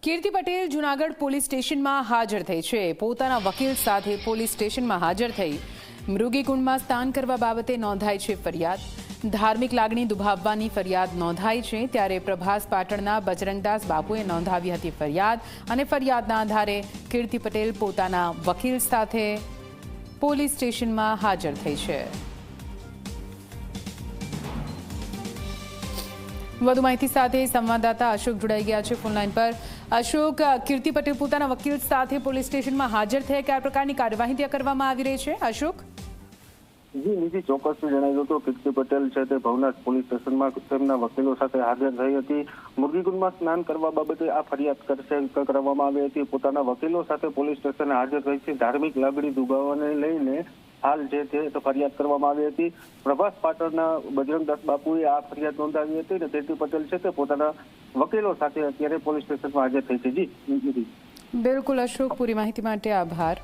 કીર્તિ Patel Junagadh police સ્ટેશનમાં હાજર થઈ છે। પોતાના વકીલ સાથે પોલીસ સ્ટેશનમાં હાજર થઈ મૃગીકુંડમાં સ્નાન કરવા બાબતે નોંધાઈ છે ફરિયાદ। ધાર્મિક લાગણી દુભાવવાની ફરિયાદ નોંધાઈ છે, ત્યારે પ્રભાસ પાટણના બજરંગદાસ બાપુએ નોંધાવી હતી ફરિયાદ અને ફરિયાદના આધારે કીર્તિ પટેલ પોતાના વકીલ સાથે પોલીસ સ્ટેશનમાં હાજર થઈ છે। વધુ માહિતી સાથે સંવાદદાતા અશોક જોડાઈ ગયા છે ફોન લાઈન પર। અશોક, કીર્તિ પટેલ પોતાના વકીલ સાથે પોલીસ સ્ટેશનમાં હાજર થયા, કયા પ્રકારની કાર્યવાહી ત્યાં કરવામાં આવી રહી છે? અશોક જી નીતિ ચોક્કસથી જણાવ્યું હતું કીર્તિ પટેલ છે તે ભવનાથ પોલીસ સ્ટેશનમાં તેમના વકીલો સાથે હાજર થઈ હતી। મુરગીકુંડમાં સ્નાન કરવા બાબતે આ ફરિયાદ કરવામાં આવી હતી। પોતાના વકીલો સાથે પોલીસ સ્ટેશને હાજર રહી છે। ધાર્મિક લાગણી દુભાવવાને લઈને હાલ જે તે ફરિયાદ કરવામાં આવી હતી। પ્રભાસ પાટણના બજરંગદાસ બાપુએ આ ફરિયાદ નોંધાવી હતી અને કીર્તિ પટેલ છે તે પોતાના વકીલો સાથે અત્યારે પોલીસ સ્ટેશનમાં હાજર થઈ છે। જી બિલકુલ અશોક, પૂરી માહિતી માટે આભાર।